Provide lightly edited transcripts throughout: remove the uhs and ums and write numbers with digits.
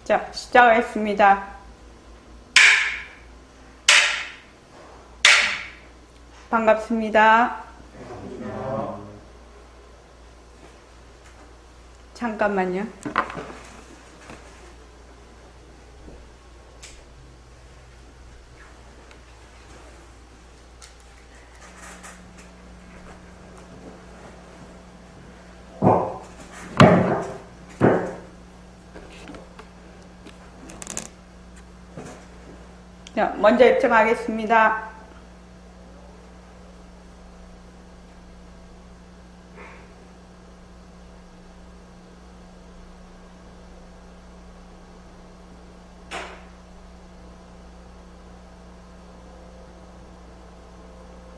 자, 시작하겠습니다. 반갑습니다. 잠깐만요. 자, 먼저 입장하겠습니다.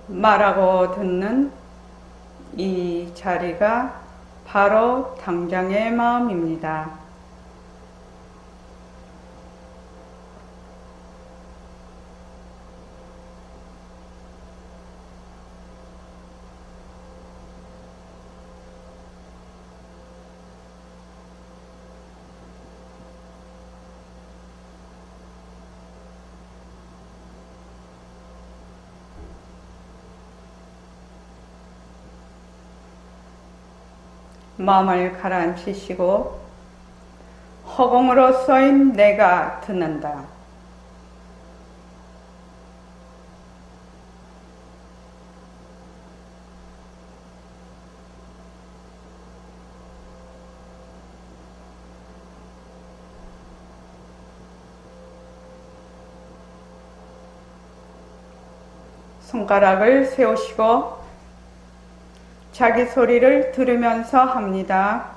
말하고 듣는 이 자리가 바로 당장의 마음입니다. 마음을 가라앉히시고 허공으로 쏘인 내가 듣는다. 손가락을 세우시고 자기 소리를 들으면서 합니다.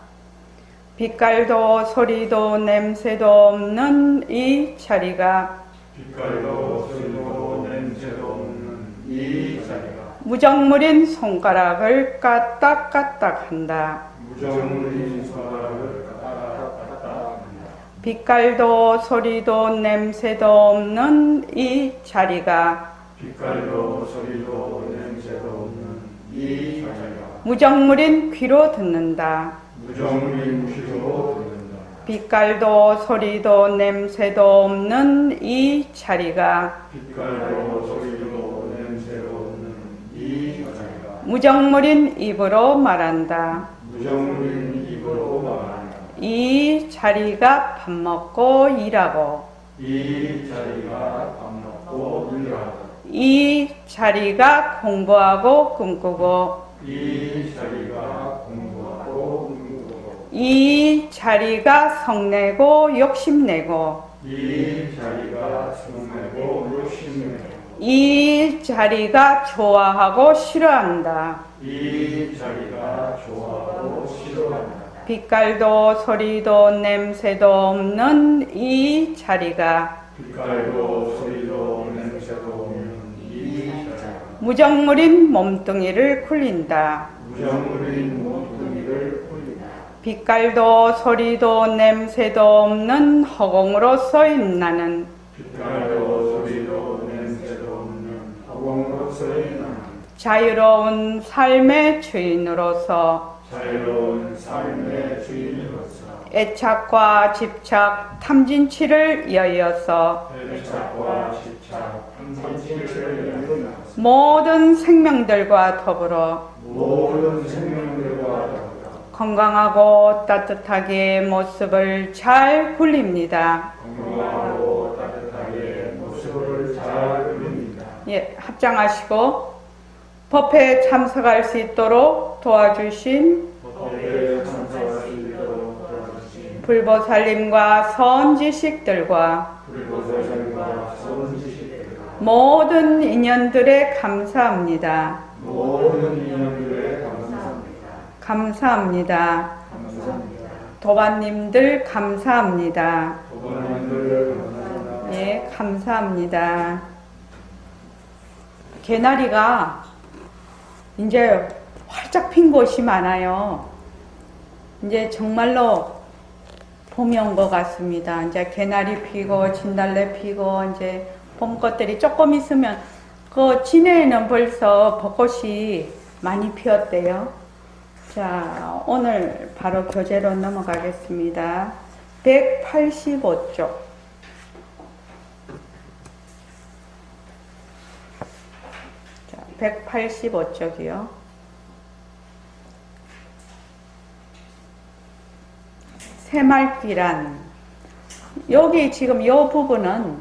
빛깔도 소리도 냄새도 없는 이 자리가 빛깔도 소리도 냄새도 없는 이 자리가 무정물인 손가락을 까딱까딱 한다. 무정물인 손가락을 까딱까딱 한다. 빛깔도 소리도 냄새도 없는 이 자리가 빛깔도 소리도 냄새도 없는 이 자리가 무정물인 귀로 듣는다. 무정물인 귀로 듣는다. 빛깔도 소리도 냄새도 없는 이 자리가 빛깔도 소리도 냄새도 없는 이 자리가 무정물인 입으로 말한다. 무정물인 입으로 말한다. 이 자리가 밥 먹고 일하고 이 자리가 밥 먹고 일하고 이 자리가 공부하고 꿈꾸고 이 자리가 공부하고 꿈꾸고 이 자리가 성내고 욕심내고 이 자리가 성내고 욕심내고 이 자리가 좋아하고 싫어한다. 이 자리가 좋아하고 싫어한다. 빛깔도 소리도 냄새도 없는 이 자리가 빛깔도 소리도 냄새도 없는 이 자리가 무정물인 몸뚱이를 굴린다. 무정물인 몸뚱이를 굴린다. 빛깔도 소리도 냄새도 없는 허공으로 쏘인 나는 빛깔도 소리도 냄새도 없는 허공으로서의 나는 자유로운 삶의 주인으로서 자유로운 삶의 주인으로서 애착과 집착, 탐진치를 이어서 애착과 집착, 탐진치를 이루면서 모든 생명들과 더불어 모든 생명들과 더불어 건강하고 따뜻하게 모습을 잘 굴립니다. 건강하고 따뜻하게 모습을 잘 그립니다. 예, 합장하시고 법회에 참석할 수 있도록 도와주신 법회에 참석할 수 있도록 도와주신 불보살님과 선지식들과 불보살님과 선지식들과 모든 인연들에 감사합니다. 모든 인연들에 감사합니다. 감사합니다. 감사합니다. 도반님들 감사합니다. 도반님들 감사합니다. 예, 감사합니다. 개나리가 이제 활짝 핀 곳이 많아요. 이제 정말로 봄이 온 것 같습니다. 이제 개나리 피고 진달래 피고 이제 봄 것들이 조금 있으면 그 진해에는 벌써 벚꽃이 많이 피었대요. 자, 오늘 바로 교재로 넘어가겠습니다. 185쪽. 자, 185쪽이요. 새말귀란, 여기 지금 이 부분은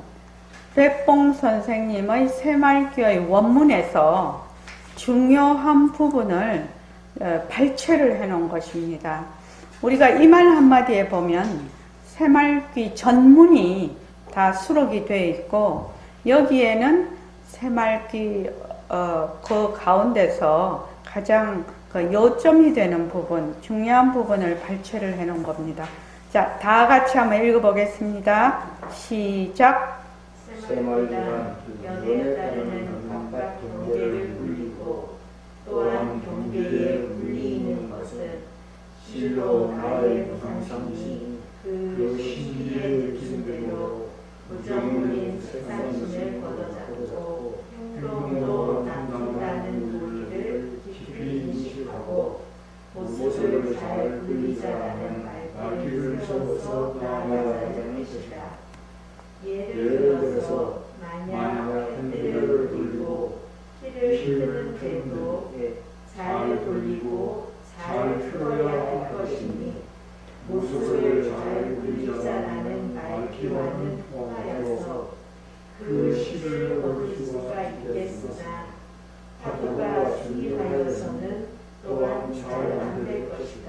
백봉 선생님의 새말귀의 원문에서 중요한 부분을 발췌를 해 놓은 것입니다. 우리가 이 말 한마디에 보면 새말귀 전문이 다 수록이 되어 있고, 여기에는 새말귀 그 가운데서 가장 그 요점이 되는 부분, 중요한 부분을 발췌를 해 놓은 겁니다. 자, 다 같이 한번 읽어보겠습니다. 시작. 새말귀란 연에 따르는 각각 경계를 물리고 또한 경계에 물리는 것은 실로 나의 무상심이 그 시기에 느낀 대로 부정적인 색상심을 걷어잡고 행동도 남긴다는 논리를 깊이 인식하고 모습을 잘 그리자라는 말귀를 적어서 나아가자는 것이다. 예를 들어서 만약 핸들을 돌리고 키를 끄는 때도 잘 돌리고 잘 틀어야 할 것이니 모습을 잘 그리자라는 말귀와는 통하여서 그 시를 얻을 수가 있겠으나 파도가 주의하여서는 또한 잘 안 될 것이다.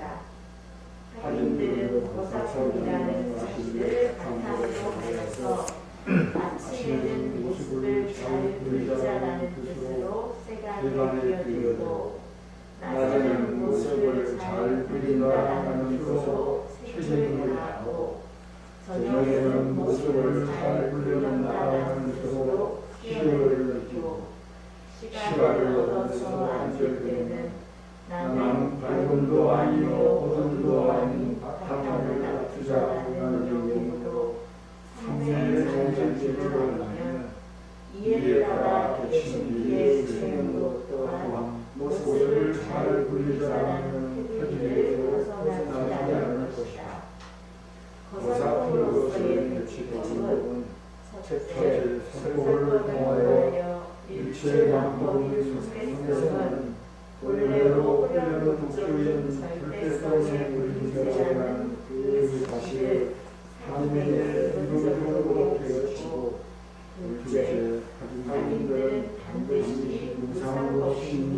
하인들은 고사성이라는 사실을 바탕으로 하여서 아침에는 모습을 잘 그리자라는 뜻으로 세간에 그려도 낮에는 모습을 잘 그린다라는 뜻으로 책임을 다하고 저녁에는 모습을 잘 그린다라는 뜻으로 희열을 느끼고 시간을 얻어서 앉을 때는 나는 밝음도 아니요 어둠도 아닌 바탕을 다투자라는 의미로 상생의 정신지를 하면 이에 따라 계신 이의 생도 또한 모습을 잘 그리자라는 태기를 벗어나지 않을 것이다. 거사품으로서의 규칙은 첫째, 설법을 통하여 일체 방법인 속에서는 본래로 흐르는 독주인 절대성의 물리자라는 그 사실을 한면에 의도적으로 되어치고, 둘째, 하인들은 반드시 무상법신이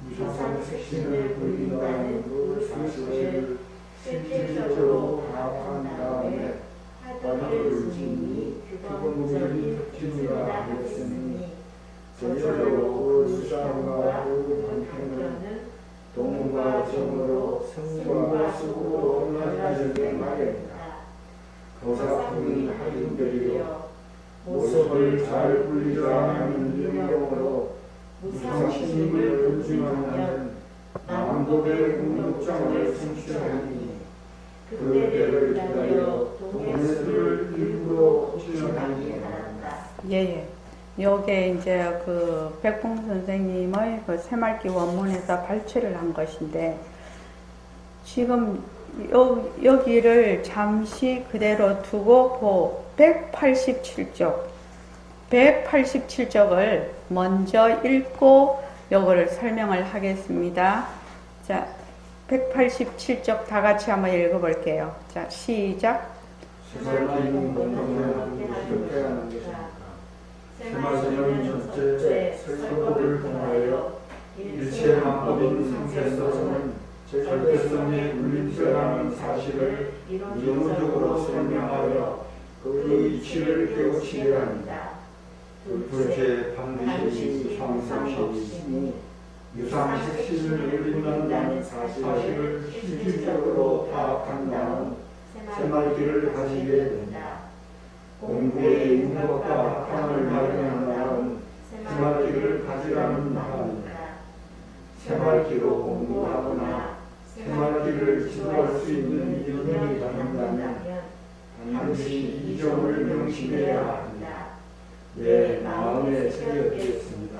무상색신을 부린다는 그 사실을 실질적으로 파악한 다음에 화두를 지니 규범적인 특징이라 하였으니 전체적으로 그 수장과 그 방편은 동과 정으로 성과 수고로 달라지게 마련이다. 거사품인 하인들이여 모습을 잘 굴리자는 유명으로 무상심을 검증하면 남북의 국력장을 성취하니 그때를 기다려 동해수를 일부러 진행하기 바란다. 예. 요게 이제 그 백봉 선생님의 그 새말귀 원문에서 발췌를 한 것인데, 지금 여기를 잠시 그대로 두고 187쪽을 먼저 읽고 요거를 설명을 하겠습니다. 자, 187쪽 다 같이 한번 읽어볼게요. 자, 시작. 새말귀는 공동하는 어떻게 하는 것입니까? 새말귀는 첫째, 설법을 통하여 일체 방법인 상세서는 절대성의 물리자라는 사실을 이론적으로 설명하여 그 이치를 깨우치게 합니다. 둘째, 반드시 유상색신이 유상색신을 누린다는 사실을 실질적으로 파악한 다음 새말귀를 가지게 된다. 공부에 있는 것과 합함을 발견한 다음 새말귀를 가지라는 말입니다. 새말귀로 공부하거나 새말귀를 지도할 수 있는 인연이 갖는다면 반드시 이 점을 명심해야 합니다. 내 마음에 새겼겠습니다.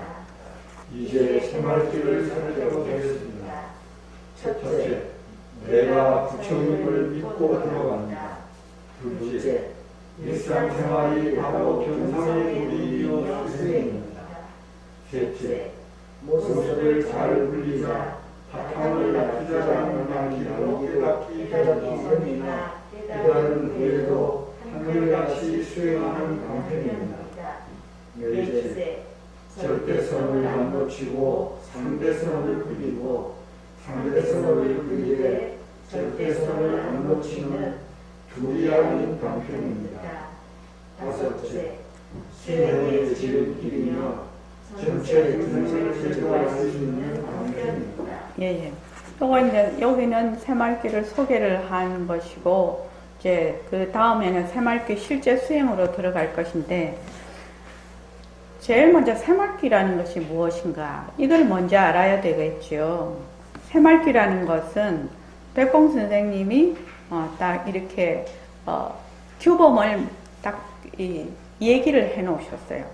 이제 새말귀를 살펴보겠습니다. 첫째, 내가 부처님을 믿고 들어간다. 둘째, 일상생활이 바로 견성의 도리이며 수행입니다. 셋째, 모습을 잘 굴리자 바탕을 낮추자는 말기로 깨닫기 전이나 깨달은 후에도 하늘같이 수행하는 방편입니다. 넷째, 절대성을 안 놓치고 상대성을 그리고 상대성을 그리되 절대성을 안 놓치는 두리안인 방편입니다. 다섯째, 수행의 지름길이며 전체 근성을 제거할 수 있는 방편입니다. 예. 요거 이제 여기는 새말귀를 소개를 한 것이고, 이제 그 다음에는 새말귀 실제 수행으로 들어갈 것인데, 제일 먼저 새말귀라는 것이 무엇인가? 이걸 먼저 알아야 되겠죠. 새말귀라는 것은 백봉 선생님이 딱 이렇게 규범을 딱 얘기를 해 놓으셨어요.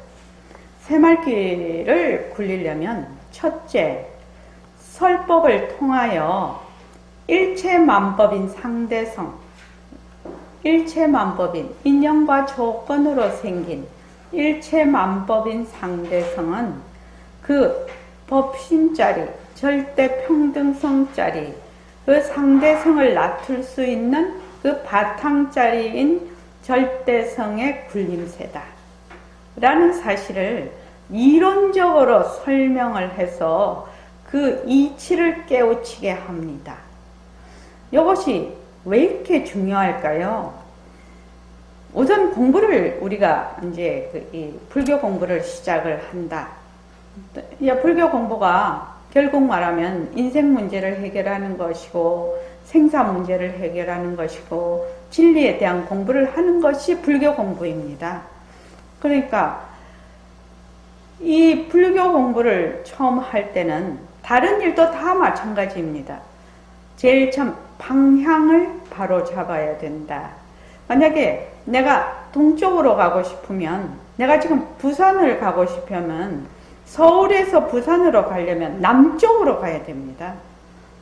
새말귀를 굴리려면 첫째, 설법을 통하여 일체만법인 상대성, 일체만법인 인연과 조건으로 생긴 일체만법인 상대성은 그 법신짜리, 절대평등성짜리, 그 상대성을 낮출 수 있는 그 바탕짜리인 절대성의 굴림새다 라는 사실을 이론적으로 설명을 해서 그 이치를 깨우치게 합니다. 이것이 왜 이렇게 중요할까요? 우선 공부를 우리가 이제 이 불교 공부를 시작을 한다. 불교 공부가 결국 말하면 인생 문제를 해결하는 것이고 생사 문제를 해결하는 것이고 진리에 대한 공부를 하는 것이 불교 공부입니다. 그러니까 이 불교 공부를 처음 할 때는 다른 일도 다 마찬가지입니다. 제일 처음 방향을 바로 잡아야 된다. 만약에 내가 동쪽으로 가고 싶으면, 내가 지금 부산을 가고 싶으면 서울에서 부산으로 가려면 남쪽으로 가야 됩니다.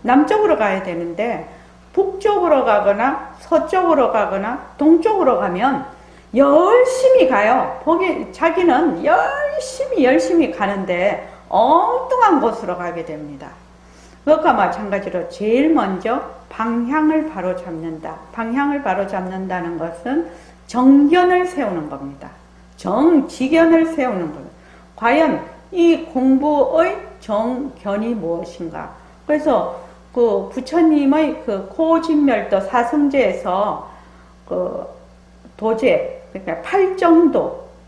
남쪽으로 가야 되는데 북쪽으로 가거나 서쪽으로 가거나 동쪽으로 가면 열심히 가요. 자기는 열심히 가는데 엉뚱한 곳으로 가게 됩니다. 그것과 마찬가지로 제일 먼저 방향을 바로 잡는다. 방향을 바로 잡는다는 것은 정견을 세우는 겁니다. 정지견을 세우는 겁니다. 과연 이 공부의 정견이 무엇인가? 그래서 그 부처님의 그 고진멸도 사성제에서 그 도제, 그러니까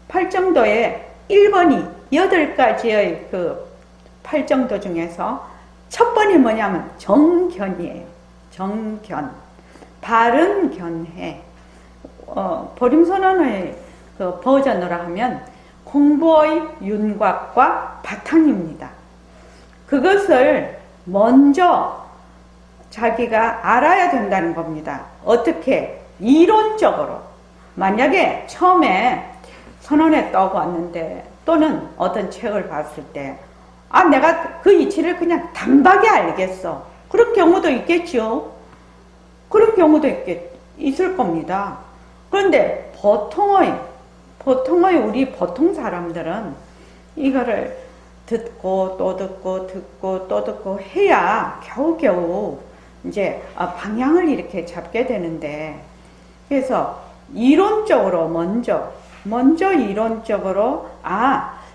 팔정도의 1번이 8가지의 그 팔정도 중에서 첫 번이 뭐냐면 정견이에요. 정견. 바른 견해. 보림선언의 그 버전으로 하면 공부의 윤곽과 바탕입니다. 그것을 먼저 자기가 알아야 된다는 겁니다. 어떻게? 이론적으로. 만약에 처음에 선언에 떠왔는데 또는 어떤 책을 봤을 때 내가 그 이치를 그냥 단박에 알겠어. 그런 경우도 있겠죠. 그런 경우도 있을 겁니다. 그런데 보통의 우리 보통 사람들은 이거를 듣고 또 듣고 해야 겨우겨우 이제 방향을 이렇게 잡게 되는데, 그래서 이론적으로 먼저 이론적으로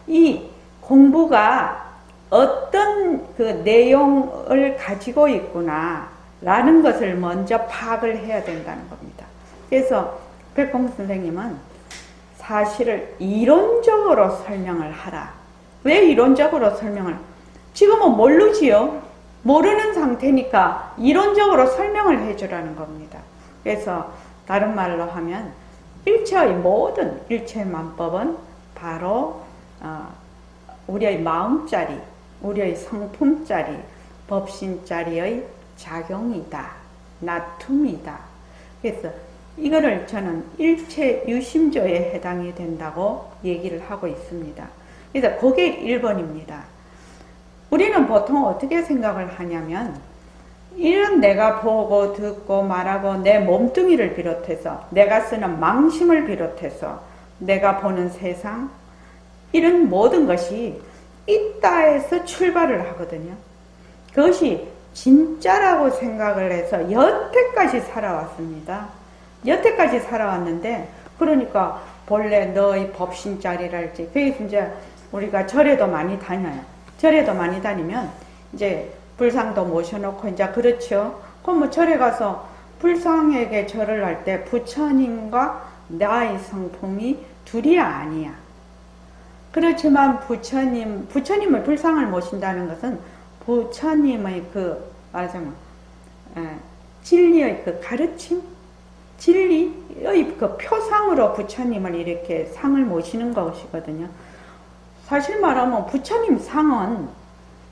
이 공부가 어떤 그 내용을 가지고 있구나 라는 것을 먼저 파악을 해야 된다는 겁니다. 그래서 백봉 선생님은 사실을 이론적으로 설명을 하라. 왜 이론적으로 설명을? 지금은 모르지요. 모르는 상태니까 이론적으로 설명을 해주라는 겁니다. 그래서 다른 말로 하면 일체의 모든 일체만법은 바로 우리의 마음짜리, 우리의 성품짜리, 법신짜리의 작용이다. 나툼이다. 그래서 이거를 저는 일체 유심조에 해당이 된다고 얘기를 하고 있습니다. 그래서 그게 1번입니다. 우리는 보통 어떻게 생각을 하냐면 이런 내가 보고 듣고 말하고 내 몸뚱이를 비롯해서 내가 쓰는 망심을 비롯해서 내가 보는 세상 이런 모든 것이 있다에서 출발을 하거든요. 그것이 진짜라고 생각을 해서 여태까지 살아왔습니다. 여태까지 살아왔는데 그러니까 본래 너의 법신자리랄지 그래서 이제 우리가 절에도 많이 다녀요. 절에도 많이 다니면 이제 불상도 모셔놓고 이제 그렇죠. 그럼 뭐 절에 가서 불상에게 절을 할 때 부처님과 나의 성품이 둘이 아니야. 그렇지만 부처님을 불상을 모신다는 것은 부처님의 그 말하자면 진리의 그 가르침, 진리의 그 표상으로 부처님을 이렇게 상을 모시는 것이거든요. 사실 말하면 부처님 상은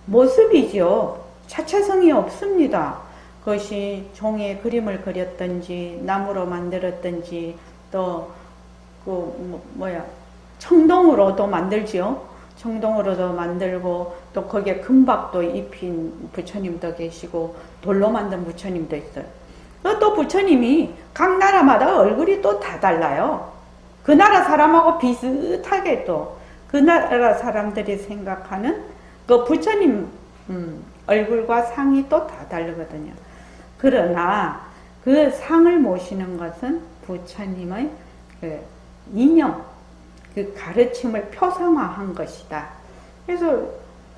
모습이죠. 자체성이 없습니다. 그것이 종이에 그림을 그렸든지 나무로 만들었든지 또 청동으로도 만들지요. 청동으로도 만들고 또 거기에 금박도 입힌 부처님도 계시고 돌로 만든 부처님도 있어요. 또 부처님이 각 나라마다 얼굴이 또 다 달라요. 그 나라 사람하고 비슷하게 또 그 나라 사람들이 생각하는 그 부처님 얼굴과 상이 또 다 다르거든요. 그러나 그 상을 모시는 것은 부처님의 그 인형, 그 가르침을 표상화한 것이다. 그래서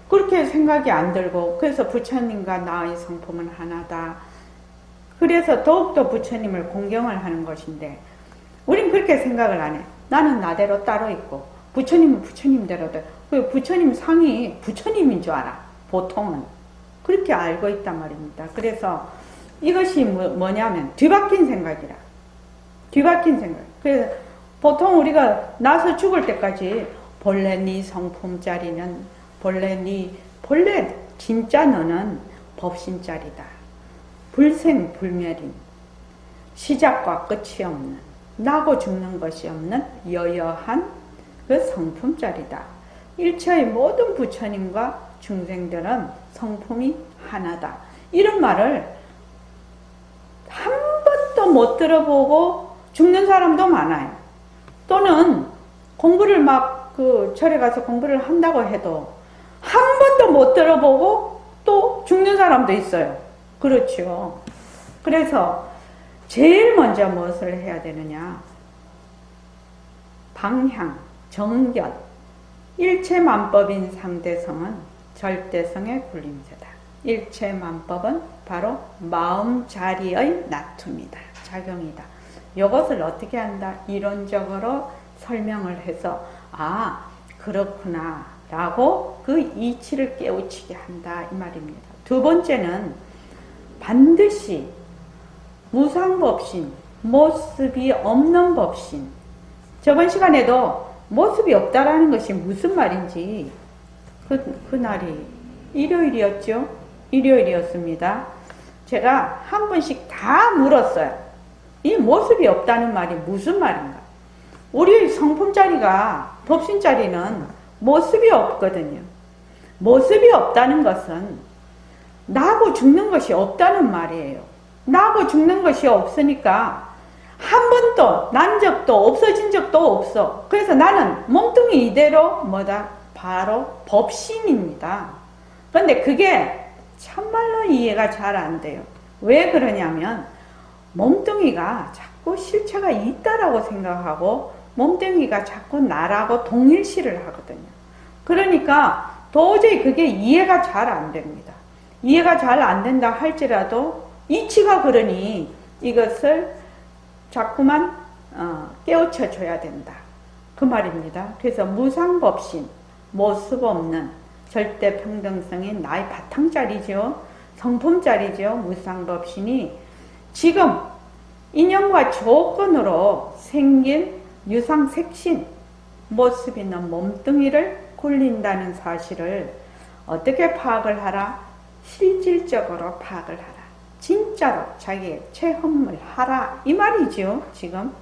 그렇게 생각이 안 들고 그래서 부처님과 나의 성품은 하나다. 그래서 더욱더 부처님을 공경을 하는 것인데 우린 그렇게 생각을 안 해. 나는 나대로 따로 있고 부처님은 부처님대로 돼. 그 부처님 상이 부처님인 줄 알아. 보통은. 그렇게 알고 있단 말입니다. 그래서 이것이 뭐냐면 뒤바뀐 생각이라. 뒤바뀐 생각. 그래서 보통 우리가 나서 죽을 때까지 본래 네 성품짜리는 본래 진짜 너는 법신짜리다. 불생불멸인 시작과 끝이 없는 나고 죽는 것이 없는 여여한 그 성품짜리다. 일체의 모든 부처님과 중생들은 성품이 하나다. 이런 말을 한 번도 못 들어보고 죽는 사람도 많아요. 또는 공부를 막 절에 가서 공부를 한다고 해도 한 번도 못 들어보고 또 죽는 사람도 있어요. 그렇죠. 그래서 제일 먼저 무엇을 해야 되느냐? 방향, 정견, 일체만법인 상대성은 절대성의 군림세다. 일체만법은 바로 마음자리의 나툼이다. 작용이다. 이것을 어떻게 한다? 이론적으로 설명을 해서 그렇구나 라고 그 이치를 깨우치게 한다 이 말입니다. 두 번째는 반드시 무상법신, 모습이 없는 법신. 저번 시간에도 모습이 없다라는 것이 무슨 말인지 그날이 일요일이었죠? 일요일이었습니다. 제가 한 번씩 다 물었어요. 이 모습이 없다는 말이 무슨 말인가? 우리 성품자리가 법신자리는 모습이 없거든요. 모습이 없다는 것은 나고 죽는 것이 없다는 말이에요. 나고 죽는 것이 없으니까 한 번도 난 적도 없어진 적도 없어. 그래서 나는 몸뚱이 이대로 바로 법신입니다. 그런데 그게 참말로 이해가 잘 안 돼요. 왜 그러냐면 몸뚱이가 자꾸 실체가 있다라고 생각하고 몸뚱이가 자꾸 나라고 동일시를 하거든요. 그러니까 도저히 그게 이해가 잘 안 됩니다. 이해가 잘 안 된다 할지라도 이치가 그러니 이것을 자꾸만 깨우쳐 줘야 된다. 그 말입니다. 그래서 무상법신, 모습 없는 절대 평등성인 나의 바탕자리죠. 성품자리죠. 무상법신이 지금 인연과 조건으로 생긴 유상색신, 모습 있는 몸뚱이를 굴린다는 사실을 어떻게 파악을 하라? 실질적으로 파악을 하라. 진짜로 자기의 체험을 하라. 이 말이죠. 지금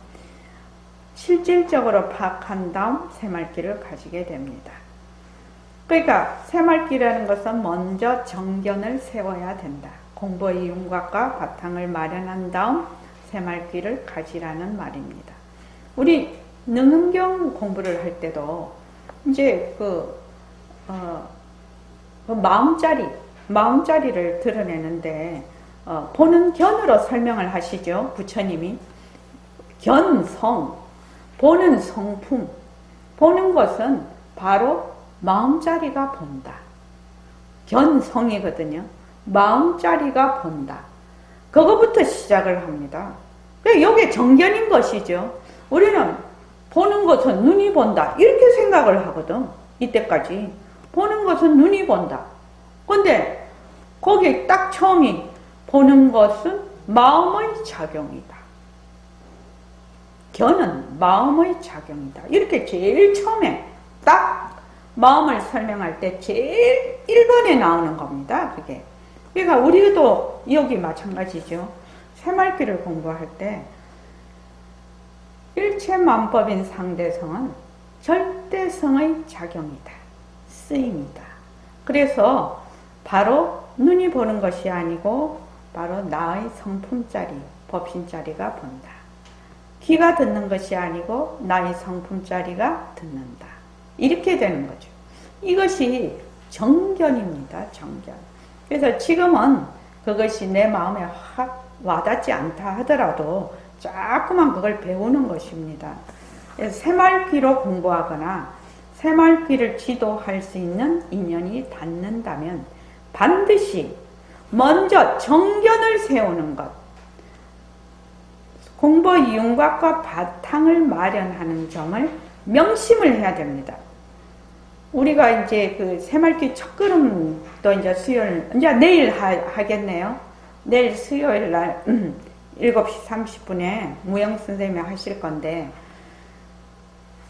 실질적으로 파악한 다음 새말길을 가지게 됩니다. 그러니까 새말길이라는 것은 먼저 정견을 세워야 된다. 공부의 윤곽과 바탕을 마련한 다음 새말귀를 가지라는 말입니다. 우리 능음경 공부를 할 때도 이제 마음자리를 드러내는데 보는 견으로 설명을 하시죠. 부처님이 견성, 보는 성품, 보는 것은 바로 마음자리가 본다. 견성이거든요. 마음자리가 본다. 그거부터 시작을 합니다. 이게 정견인 것이죠. 우리는 보는 것은 눈이 본다 이렇게 생각을 하거든. 이때까지 보는 것은 눈이 본다. 근데 거기 딱 처음이 보는 것은 마음의 작용이다. 견은 마음의 작용이다. 이렇게 제일 처음에 딱 마음을 설명할 때 제일 1번에 나오는 겁니다. 그게. 그러니까 우리도 여기 마찬가지죠. 새말귀를 공부할 때 일체만법인 상대성은 절대성의 작용이다. 쓰임이다. 그래서 바로 눈이 보는 것이 아니고 바로 나의 성품자리, 법신자리가 본다. 귀가 듣는 것이 아니고 나의 성품자리가 듣는다. 이렇게 되는 거죠. 이것이 정견입니다. 정견. 그래서 지금은 그것이 내 마음에 확 와닿지 않다 하더라도 자꾸만 그걸 배우는 것입니다. 그래서 새말귀로 공부하거나 새말귀를 지도할 수 있는 인연이 닿는다면 반드시 먼저 정견을 세우는 것, 공부의 윤곽과 바탕을 마련하는 점을 명심을 해야 됩니다. 우리가 이제 그 새말귀 첫걸음도 이제 이제 내일 하겠네요. 내일 수요일 날 7시 30분에 무영 선생님이 하실 건데,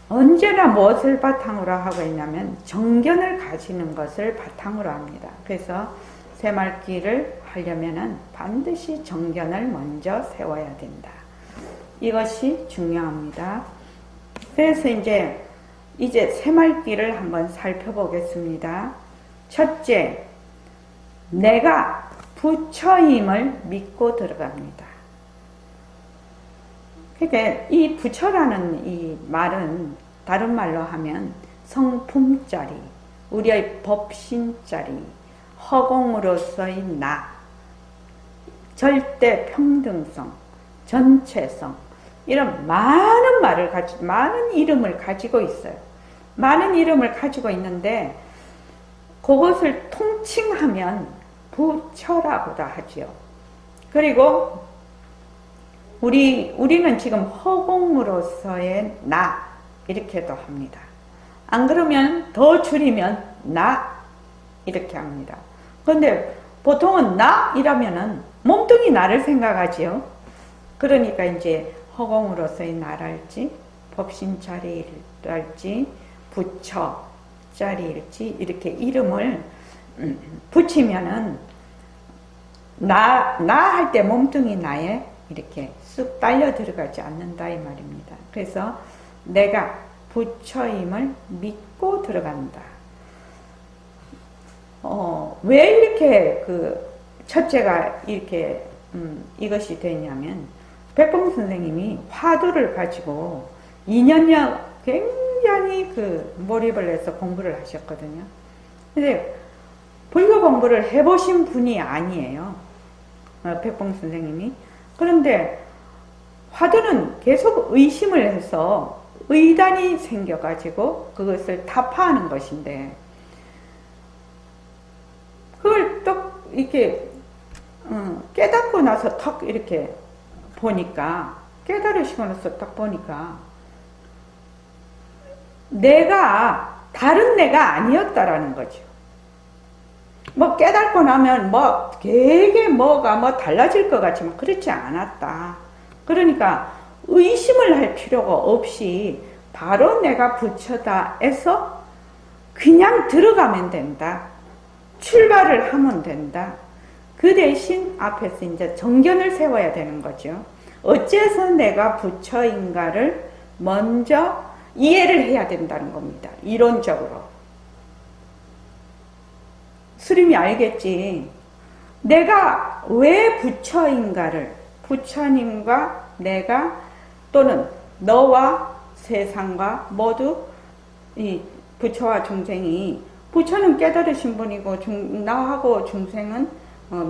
언제나 무엇을 바탕으로 하고 있냐면 정견을 가지는 것을 바탕으로 합니다. 그래서 새말귀를 하려면은 반드시 정견을 먼저 세워야 된다. 이것이 중요합니다. 그래서 이제 새말귀를 한번 살펴보겠습니다. 첫째, 내가 부처임을 믿고 들어갑니다. 그러니까 이 부처라는 이 말은 다른 말로 하면 성품자리, 우리의 법신자리, 허공으로서의 나, 절대 평등성, 전체성, 이런 많은 이름을 가지고 있어요. 많은 이름을 가지고 있는데 그것을 통칭하면 부처라고도 하지요. 그리고 우리는 지금 허공으로서의 나 이렇게도 합니다. 안 그러면 더 줄이면 나 이렇게 합니다. 그런데 보통은 나 이라면은 몸뚱이 나를 생각하지요. 그러니까 이제 허공으로서의 나랄지 법신자리랄지 부처 자리일지 이렇게 이름을 붙이면은 나 할 때 몸뚱이 나에 이렇게 쑥 빨려 들어가지 않는다 이 말입니다. 그래서 내가 부처임을 믿고 들어간다. 왜 이렇게 첫째가 이렇게 이것이 되냐면 백봉 선생님이 화두를 가지고 2년여 굉장히 몰입을 해서 공부를 하셨거든요. 근데 불교 공부를 해보신 분이 아니에요. 백봉 선생님이. 그런데 화두는 계속 의심을 해서 의단이 생겨가지고 그것을 타파하는 것인데, 그걸 딱 이렇게 깨닫고 나서 탁 이렇게 보니까, 깨달으시고 나서 딱 보니까 내가 다른 내가 아니었다라는 거죠. 깨닫고 나면 되게 뭐가 달라질 것 같지만 그렇지 않았다. 그러니까 의심을 할 필요가 없이 바로 내가 부처다 해서 그냥 들어가면 된다. 출발을 하면 된다. 그 대신 앞에서 이제 정견을 세워야 되는 거죠. 어째서 내가 부처인가를 먼저 이해를 해야 된다는 겁니다. 이론적으로. 수림이 알겠지. 내가 왜 부처인가를 부처님과 내가 또는 너와 세상과 모두 이 부처와 중생이 부처는 깨달으신 분이고 나하고 중생은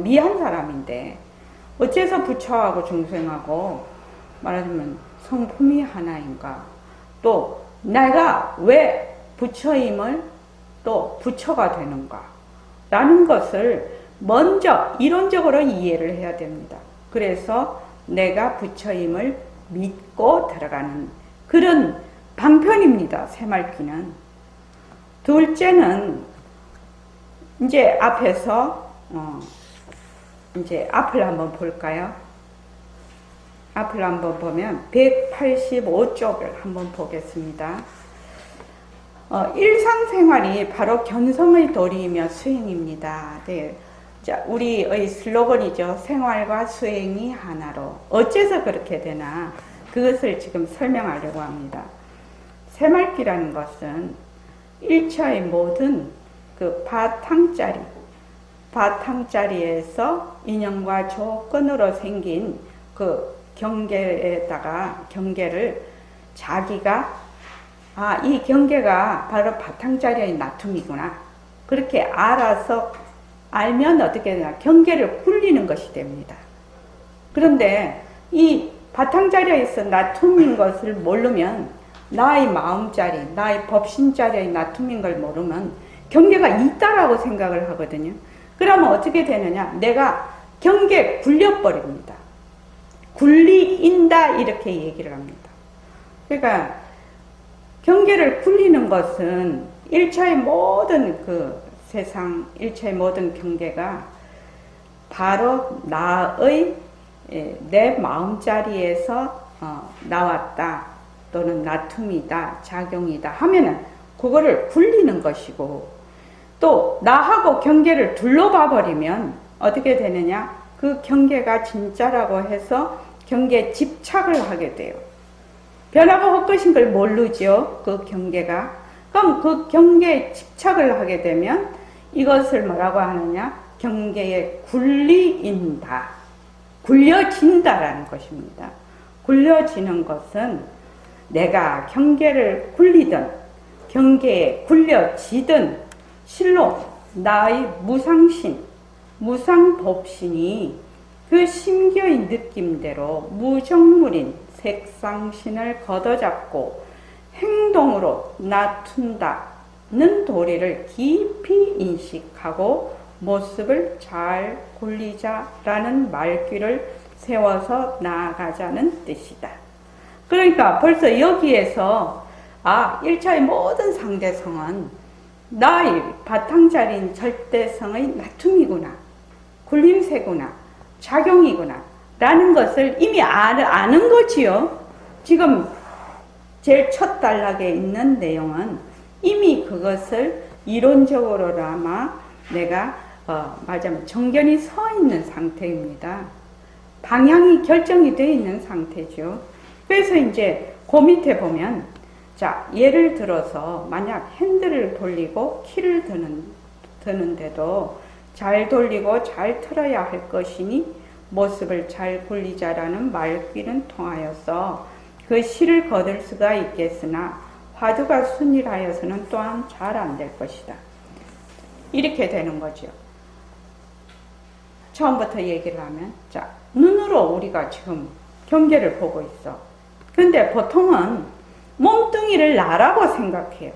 미한 사람인데 어째서 부처하고 중생하고 말하자면 성품이 하나인가? 또 내가 왜 부처임을 또 부처가 되는가? 라는 것을 먼저 이론적으로 이해를 해야 됩니다. 그래서 내가 부처임을 믿고 들어가는 그런 방편입니다. 새말귀는. 둘째는 이제 앞에서 이제 앞을 한번 볼까요? 앞을 한번 보면 185쪽을 한번 보겠습니다. 일상생활이 바로 견성의 도리이며 수행입니다. 네. 자, 우리의 슬로건이죠. 생활과 수행이 하나로. 어째서 그렇게 되나? 그것을 지금 설명하려고 합니다. 새말귀라는 것은 일차의 모든 그 바탕자리에서 인연과 조건으로 생긴 그 경계에다가 경계를 자기가 이 경계가 바로 바탕자리의 나툼이구나. 그렇게 알면 어떻게 되나? 경계를 굴리는 것이 됩니다. 그런데 이 바탕자리에서 나툼인 것을 모르면 나의 마음자리, 나의 법신자리의 나툼인 걸 모르면 경계가 있다라고 생각을 하거든요. 그러면 어떻게 되느냐? 내가 경계 굴려버립니다. 굴리인다 이렇게 얘기를 합니다. 그러니까 경계를 굴리는 것은 일차의 모든 그 세상, 일차의 모든 경계가 바로 나의 내 마음자리에서 나왔다 또는 나툼이다, 작용이다 하면은 그거를 굴리는 것이고 또 나하고 경계를 둘러봐 버리면 어떻게 되느냐? 그 경계가 진짜라고 해서 경계에 집착을 하게 돼요. 변하고 헛것인 걸 모르죠. 그 경계가. 그럼 그 경계에 집착을 하게 되면 이것을 뭐라고 하느냐? 경계에 굴리인다. 굴려진다라는 것입니다. 굴려지는 것은 내가 경계를 굴리든 경계에 굴려지든 실로 나의 무상신, 무상법신이 그 심교의 느낌대로 무정물인 색상신을 걷어잡고 행동으로 낮춘다는 도리를 깊이 인식하고 모습을 잘 굴리자라는 말귀를 세워서 나아가자는 뜻이다. 그러니까 벌써 여기에서 1차의 모든 상대성은 나의 바탕자리인 절대성의 나툼이구나, 굴림새구나, 작용이구나 라는 것을 이미 아는 거지요. 지금 제일 첫 단락에 있는 내용은 이미 그것을 이론적으로나마 내가 말하자면 정견이 서 있는 상태입니다. 방향이 결정이 되어 있는 상태죠. 그래서 이제 그 밑에 보면 자, 예를 들어서 만약 핸들을 돌리고 키를 드는데도 잘 돌리고 잘 틀어야 할 것이니 모습을 잘 굴리자라는 말귀는 통하여서 그 실을 거둘 수가 있겠으나 화두가 순일하여서는 또한 잘 안 될 것이다. 이렇게 되는 거죠. 처음부터 얘기를 하면 자, 눈으로 우리가 지금 경계를 보고 있어. 근데 보통은 몸뚱이를 나라고 생각해요.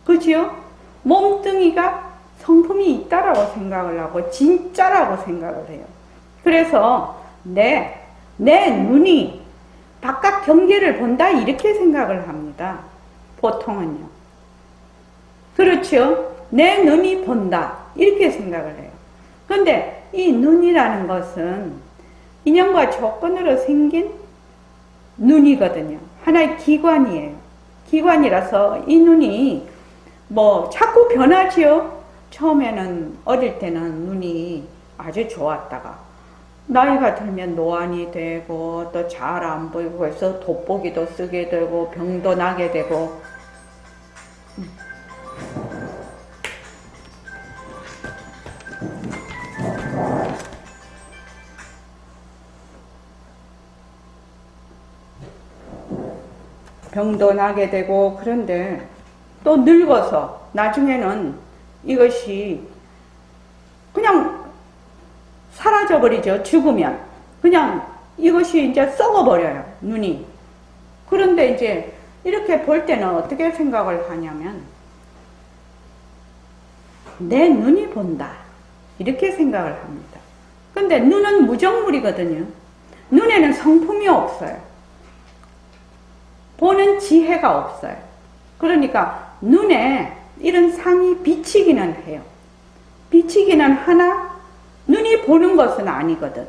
그죠? 몸뚱이가 성품이 있다라고 생각을 하고 진짜라고 생각을 해요. 그래서 내 눈이 바깥 경계를 본다 이렇게 생각을 합니다. 보통은요. 그렇죠? 내 눈이 본다 이렇게 생각을 해요. 그런데 이 눈이라는 것은 인연과 조건으로 생긴 눈이거든요. 하나의 기관이에요. 기관이라서 이 눈이 자꾸 변하지요. 처음에는 어릴 때는 눈이 아주 좋았다가 나이가 들면 노안이 되고 또 잘 안 보이고 해서 돋보기도 쓰게 되고 병도 나게 되고 병도 나게 되고, 그런데 또 늙어서 나중에는 이것이 그냥 사라져버리죠. 죽으면. 그냥 이것이 이제 썩어버려요. 눈이. 그런데 이제 이렇게 볼 때는 어떻게 생각을 하냐면, 내 눈이 본다. 이렇게 생각을 합니다. 근데 눈은 무정물이거든요. 눈에는 성품이 없어요. 보는 지혜가 없어요. 그러니까 눈에 이런 상이 비치기는 해요. 비치기는 하나 눈이 보는 것은 아니거든.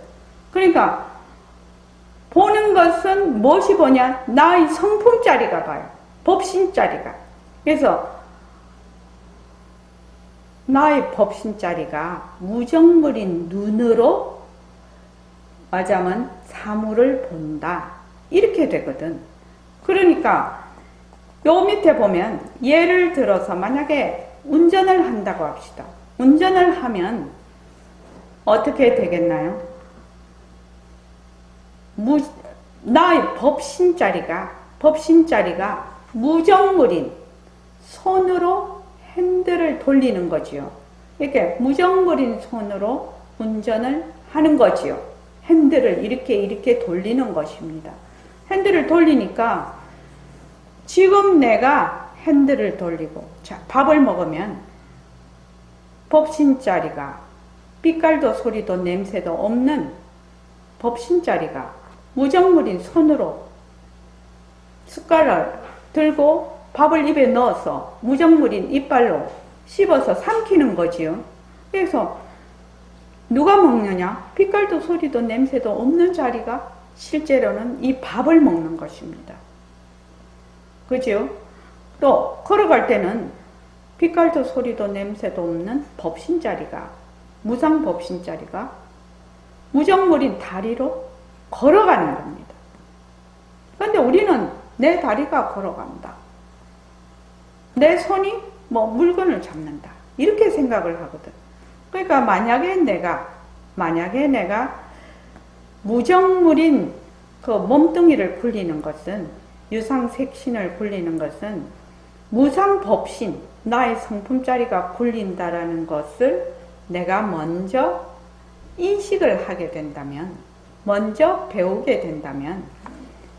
그러니까 보는 것은 무엇이 보냐? 나의 성품짜리가 봐요. 법신짜리가. 그래서 나의 법신짜리가 무정물인 눈으로 말하자면 사물을 본다. 이렇게 되거든. 그러니까 요 밑에 보면 예를 들어서 만약에 운전을 한다고 합시다. 운전을 하면 어떻게 되겠나요? 나의 법신짜리가 무정물인 손으로 핸들을 돌리는 거지요. 이렇게 무정물인 손으로 운전을 하는 거지요. 핸들을 이렇게 돌리는 것입니다. 핸들을 돌리니까 지금 내가 핸들을 돌리고, 자, 밥을 먹으면 법신짜리가 빛깔도 소리도 냄새도 없는 법신짜리가 무정물인 손으로 숟가락을 들고 밥을 입에 넣어서 무정물인 이빨로 씹어서 삼키는 거지요. 그래서 누가 먹느냐? 빛깔도 소리도 냄새도 없는 자리가 실제로는 이 밥을 먹는 것입니다. 그죠? 또 걸어갈 때는 빛깔도 소리도 냄새도 없는 법신짜리가, 무상법신짜리가 무정물인 다리로 걸어가는 겁니다. 그런데 우리는 내 다리가 걸어간다. 내 손이 뭐 물건을 잡는다. 이렇게 생각을 하거든. 그러니까 만약에 내가 무정물인 그 몸뚱이를 굴리는 것은, 유상색신을 굴리는 것은 무상법신, 나의 성품짜리가 굴린다라는 것을 내가 먼저 인식을 하게 된다면, 먼저 배우게 된다면,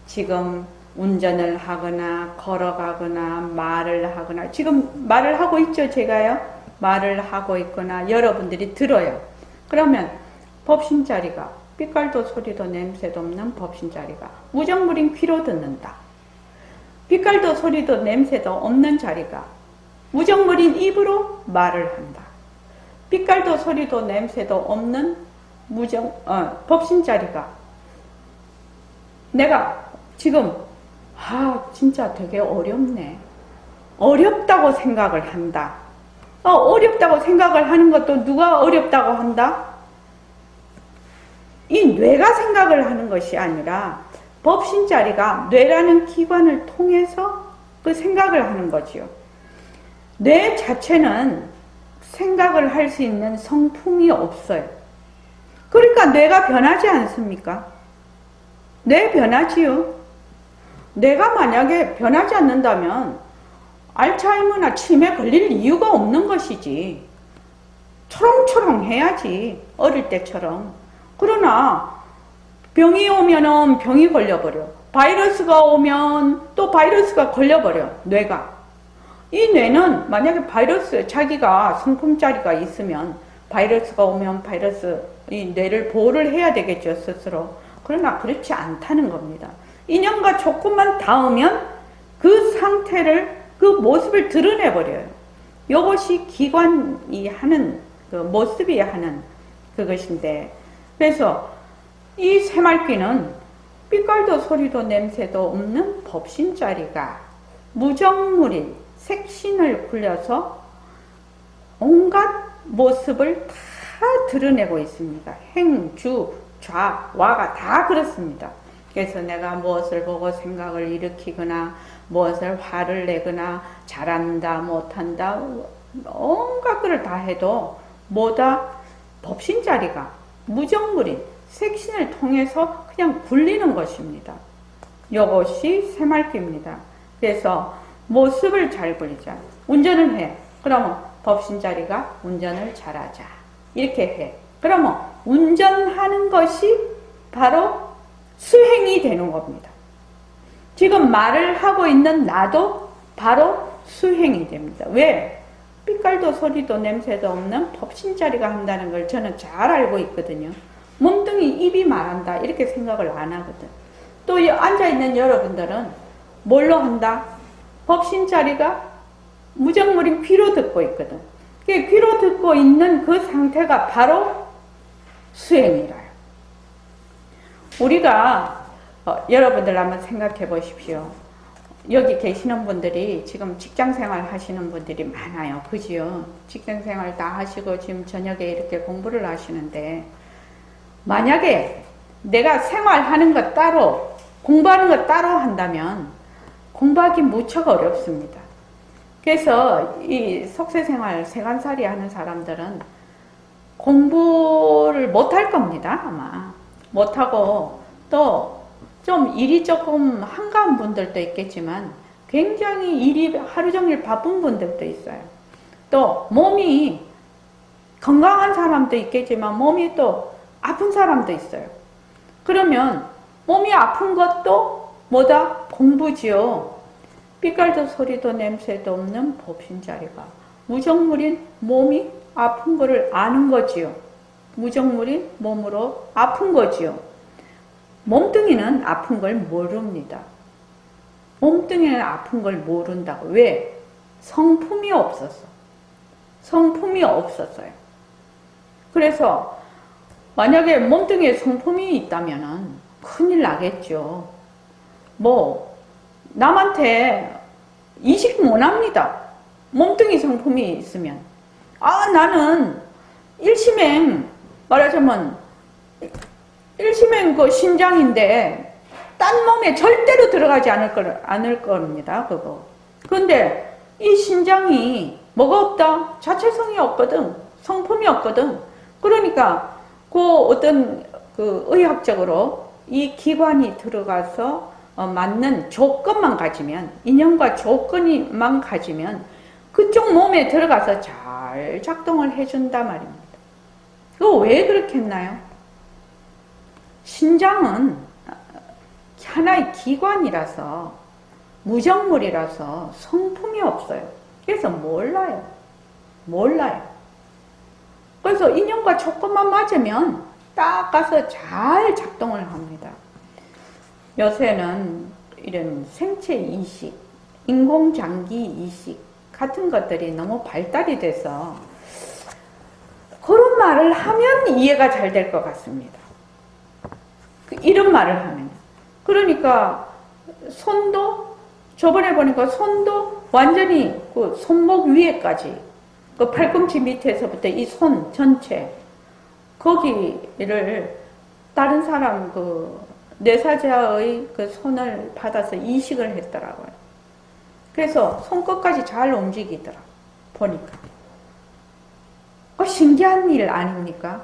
지금 운전을 하거나 걸어가거나 말을 하거나, 지금 말을 하고 있죠, 제가요? 말을 하고 있거나 여러분들이 들어요. 그러면 법신짜리가, 빛깔도 소리도 냄새도 없는 법신짜리가 무정물인 귀로 듣는다. 빛깔도 소리도 냄새도 없는 자리가 무정물인 입으로 말을 한다. 빛깔도 소리도 냄새도 없는 법신짜리가 내가 지금 진짜 되게 어렵네. 어렵다고 생각을 한다. 어렵다고 생각을 하는 것도 누가 어렵다고 한다? 이 뇌가 생각을 하는 것이 아니라 법신짜리가 뇌라는 기관을 통해서 그 생각을 하는 거지요. 뇌 자체는 생각을 할 수 있는 성품이 없어요. 그러니까 뇌가 변하지 않습니까? 뇌 변하지요. 뇌가 만약에 변하지 않는다면 알츠하이머나 치매 걸릴 이유가 없는 것이지. 초롱초롱 해야지. 어릴 때처럼. 그러나 병이 오면은 병이 걸려버려. 바이러스가 오면 또 바이러스가 걸려버려. 뇌가. 이 뇌는 만약에 바이러스, 자기가 성품짜리가 있으면 바이러스가 오면 이 뇌를 보호를 해야 되겠죠, 스스로. 그러나 그렇지 않다는 겁니다. 인연과 조건만 닿으면 그 상태를, 그 모습을 드러내버려요. 이것이 기관이 하는, 그 모습이 하는 그것인데, 그래서 이 새말귀는 빛깔도 소리도 냄새도 없는 법신짜리가 무정물인 색신을 굴려서 온갖 모습을 다 드러내고 있습니다. 행, 주, 좌, 와가 다 그렇습니다. 그래서 내가 무엇을 보고 생각을 일으키거나 무엇을 화를 내거나 잘한다 못한다 온갖 것을 다 해도 뭐다? 법신짜리가 무정물인 색신을 통해서 그냥 굴리는 것입니다. 이것이 새말귀입니다. 그래서 모습을 잘 굴리자. 운전을 해. 그러면 법신자리가 운전을 잘하자. 이렇게 해. 그러면 운전하는 것이 바로 수행이 되는 겁니다. 지금 말을 하고 있는 나도 바로 수행이 됩니다. 왜? 빛깔도 소리도 냄새도 없는 법신자리가 한다는 걸 저는 잘 알고 있거든요. 몸뚱이 입이 말한다 이렇게 생각을 안 하거든. 또 앉아있는 여러분들은 뭘로 한다? 법신자리가 무정물인 귀로 듣고 있거든. 귀로 듣고 있는 그 상태가 바로 수행이라요. 우리가 여러분들 한번 생각해 보십시오. 여기 계시는 분들이 지금 직장생활 하시는 분들이 많아요. 그지요? 직장생활 다 하시고 지금 저녁에 이렇게 공부를 하시는데 만약에 내가 생활하는 것 따로 공부하는 것 따로 한다면 공부하기 무척 어렵습니다. 그래서 이 속세생활 세간살이 하는 사람들은 공부를 못할 겁니다. 아마 못하고 또 좀 일이 조금 한가한 분들도 있겠지만 굉장히 일이 하루 종일 바쁜 분들도 있어요. 또 몸이 건강한 사람도 있겠지만 몸이 또 아픈 사람도 있어요. 그러면 몸이 아픈 것도 뭐다? 공부지요. 빛깔도 소리도 냄새도 없는 법신자리가 무정물인 몸이 아픈 거를 아는 거지요. 무정물인 몸으로 아픈 거지요. 몸뚱이는 아픈 걸 모릅니다. 몸뚱이는 아픈 걸 모른다고. 왜? 성품이 없었어. 성품이 없었어요. 그래서 만약에 몸뚱이에 성품이 있다면 큰일 나겠죠. 남한테 이식 못 합니다. 몸뚱이 성품이 있으면. 나는 일심행, 말하자면 일심행 그 신장인데 딴 몸에 절대로 들어가지 않을 겁니다. 그거. 그런데 이 신장이 뭐가 없다? 자체성이 없거든. 성품이 없거든. 그러니까 어떤 의학적으로 이 기관이 들어가서 맞는 조건만 가지면, 인연과 조건만 가지면 그쪽 몸에 들어가서 잘 작동을 해준단 말입니다. 그거 왜 그렇게 했나요? 신장은 하나의 기관이라서 무정물이라서 성품이 없어요. 그래서 몰라요. 그래서 인연과 조건만 맞으면 딱 가서 잘 작동을 합니다. 요새는 이런 생체 이식, 인공장기 이식 같은 것들이 너무 발달이 돼서 그런 말을 하면 이해가 잘 될 것 같습니다. 이런 말을 하면. 그러니까 손도 저번에 보니까 손도 완전히 그 손목 위에까지 그 팔꿈치 밑에서부터 이 손 전체 거기를 다른 사람 뇌사자의 그 손을 받아서 이식을 했더라고요. 그래서 손끝까지 잘 움직이더라. 보니까. 신기한 일 아닙니까?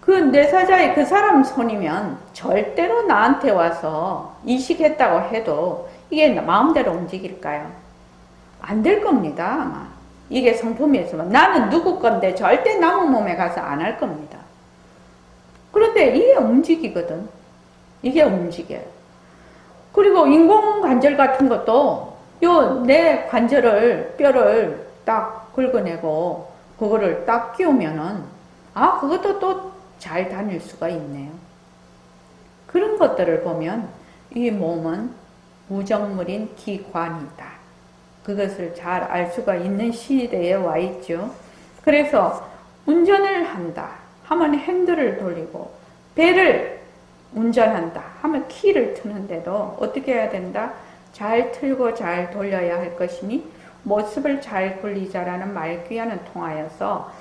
그 뇌사자의 그 사람 손이면 절대로 나한테 와서 이식했다고 해도 이게 마음대로 움직일까요? 안 될 겁니다, 아마. 이게 성품이 있으면. 나는 누구 건데 절대 남의 몸에 가서 안 할 겁니다. 그런데 이게 움직이거든. 이게 움직여요. 그리고 인공관절 같은 것도 내 관절을, 뼈를 딱 긁어내고 그거를 딱 끼우면은 그것도 또 잘 다닐 수가 있네요. 그런 것들을 보면 이 몸은 무정물인 기관이다. 그것을 잘 알 수가 있는 시대에 와 있죠. 그래서 운전을 한다 하면 핸들을 돌리고, 배를 운전한다 하면 키를 트는데도 어떻게 해야 된다? 잘 틀고 잘 돌려야 할 것이니 모습을 잘 굴리자라는 말귀와는 통하여서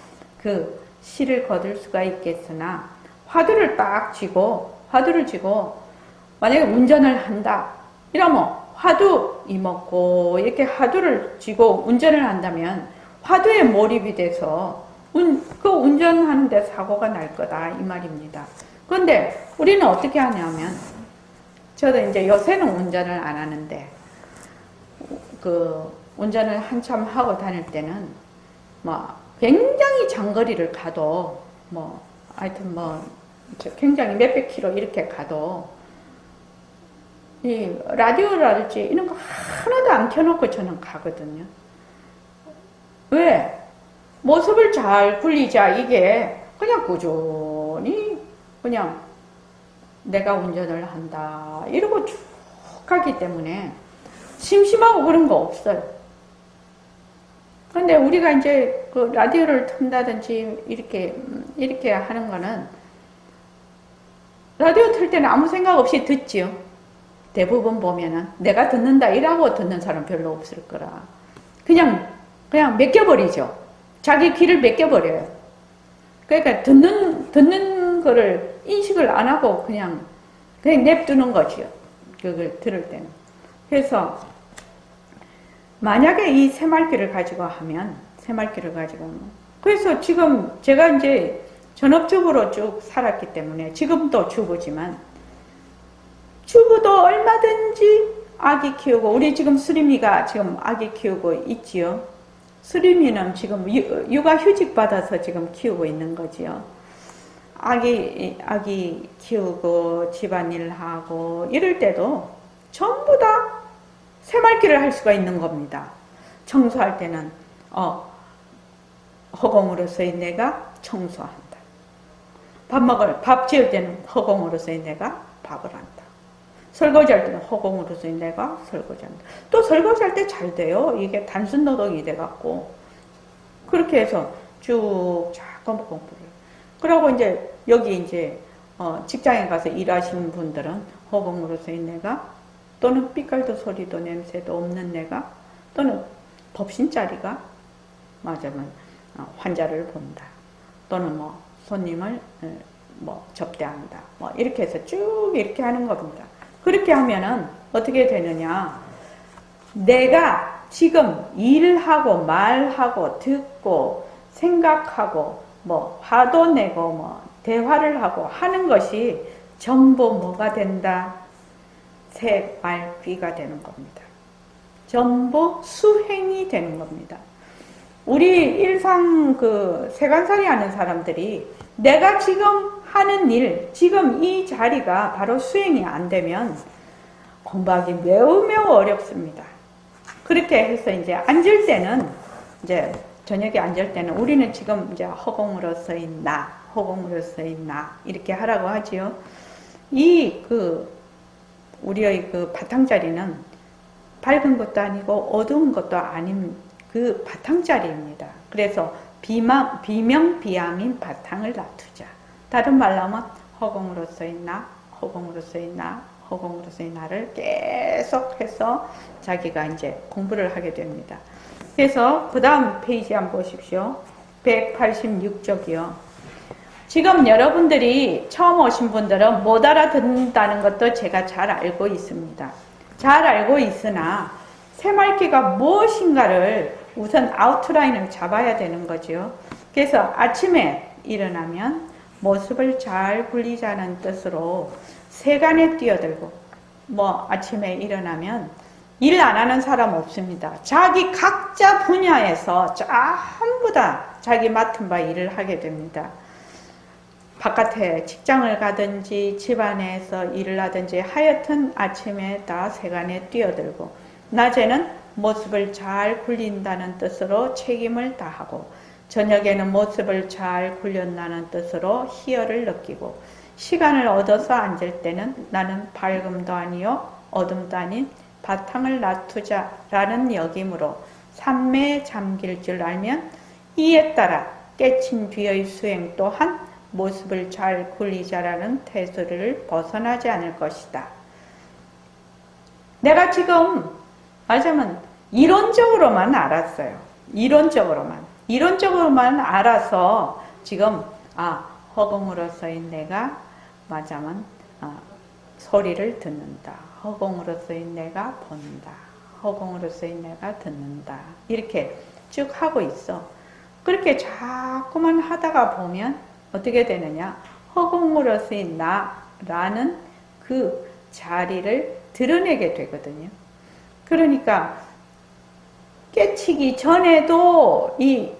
그 시를 거둘 수가 있겠으나, 화두를 쥐고 만약에 운전을 한다 이러면 화두 이먹고 이렇게 화두를 쥐고 운전을 한다면 화두에 몰입이 돼서 그 운전하는데 사고가 날 거다 이 말입니다. 그런데 우리는 어떻게 하냐면, 저도 이제 요새는 운전을 안 하는데 그 운전을 한참 하고 다닐 때는 뭐 굉장히 장거리를 가도 뭐 하여튼 뭐 굉장히 몇백 킬로 이렇게 가도 이 라디오랄지 이런 거 하나도 안 켜놓고 저는 가거든요. 왜? 모습을 잘 굴리자. 이게 그냥 꾸준히 그냥 내가 운전을 한다 이러고 쭉 가기 때문에 심심하고 그런 거 없어요. 근데 우리가 이제 그 라디오를 튼다든지 이렇게 하는 거는 라디오 틀 때는 아무 생각 없이 듣지요. 대부분 보면은 내가 듣는다 이라고 듣는 사람 별로 없을 거라. 그냥 맡겨버리죠. 자기 귀를 맡겨버려요. 그러니까 듣는 거를 인식을 안 하고 그냥 냅두는 거지요. 그걸 들을 때는. 그래서 만약에 이 새말귀를 가지고 하면 그래서 지금 제가 이제 전업주부로 쭉 살았기 때문에 지금도 주부지만 주부도 얼마든지 아기 키우고 우리 지금 수림이가 지금 아기 키우고 있지요. 수림이는 지금 육아휴직 받아서 지금 키우고 있는 거지요. 아기 키우고 집안일 하고 이럴 때도 전부 다 새말귀를 할 수가 있는 겁니다. 청소할 때는 허공으로서의 내가 청소한다. 밥 지을 때는 허공으로서의 내가 밥을 한다. 설거지할 때는 허공으로서의 내가 설거지한다. 또 설거지할 때 잘 돼요. 이게 단순 노동이 돼갖고 그렇게 해서 쭉 자꾸 공부를. 그러고 이제 여기 이제 직장에 가서 일하시는 분들은 허공으로서의 내가 또는 삐깔도 소리도 냄새도 없는 내가 또는 법신자리가 맞으면 환자를 본다. 또는 뭐 손님을 뭐 접대한다. 뭐 이렇게 해서 쭉 이렇게 하는 겁니다. 그렇게 하면은 어떻게 되느냐? 내가 지금 일하고 말하고 듣고 생각하고 뭐 화도 내고 뭐 대화를 하고 하는 것이 전부 뭐가 된다? 새말귀가 되는 겁니다. 전부 수행이 되는 겁니다. 우리 일상 그 세간살이 하는 사람들이 내가 지금 하는 일, 지금 이 자리가 바로 수행이 안 되면 공부하기 매우 어렵습니다. 그렇게 해서 이제 앉을 때는 이제 저녁에 앉을 때는 우리는 지금 이제 허공으로서의 나 이렇게 하라고 하지요. 우리의 그 바탕자리는 밝은 것도 아니고 어두운 것도 아닌 그 바탕자리입니다. 그래서 비명비양인 바탕을 놔두자. 다른 말로 하면 허공으로서의 나를 계속해서 자기가 이제 공부를 하게 됩니다. 그래서 그 다음 페이지 한번 보십시오. 186쪽이요. 지금 여러분들이 처음 오신 분들은 못 알아듣는다는 것도 제가 잘 알고 있습니다. 잘 알고 있으나 새말귀가 무엇인가를 우선 아웃라인을 잡아야 되는 거죠. 그래서 아침에 일어나면 모습을 잘 굴리자는 뜻으로 세간에 뛰어들고 뭐 아침에 일어나면 일 안 하는 사람 없습니다. 자기 각자 분야에서 전부 다 자기 맡은 바 일을 하게 됩니다. 바깥에 직장을 가든지 집안에서 일을 하든지 하여튼 아침에 다 세간에 뛰어들고 낮에는 모습을 잘 굴린다는 뜻으로 책임을 다하고 저녁에는 모습을 잘 굴렸다는 뜻으로 희열을 느끼고 시간을 얻어서 앉을 때는 나는 밝음도 아니요 어둠도 아닌 바탕을 놔두자라는 역임으로 삼매에 잠길 줄 알면 이에 따라 깨친 뒤의 수행 또한 모습을 잘 굴리자라는 태도를 벗어나지 않을 것이다. 내가 지금 말하자면 이론적으로만 알았어요. 이론적으로만 알아서 지금 허공으로서의 내가 말하자면 소리를 듣는다. 허공으로서의 내가 본다. 허공으로서의 내가 듣는다. 이렇게 쭉 하고 있어. 그렇게 자꾸만 하다가 보면 어떻게 되느냐? 허공으로서의 나라는 그 자리를 드러내게 되거든요. 그러니까 깨치기 전에도 이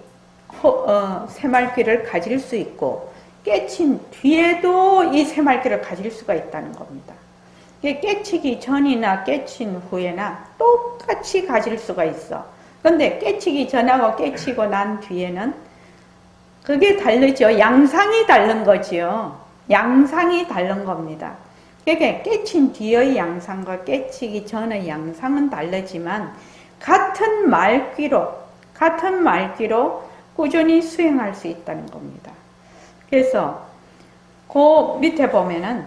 새말귀를 가질 수 있고 깨친 뒤에도 이 새말귀를 가질 수가 있다는 겁니다. 깨치기 전이나 깨친 후에나 똑같이 가질 수가 있어. 근데 깨치기 전하고 깨치고 난 뒤에는 그게 다르죠. 양상이 다른 거지요. 양상이 다른 겁니다. 그러니까 깨친 뒤의 양상과 깨치기 전의 양상은 다르지만 같은 말귀로 꾸준히 수행할 수 있다는 겁니다. 그래서 그 밑에 보면은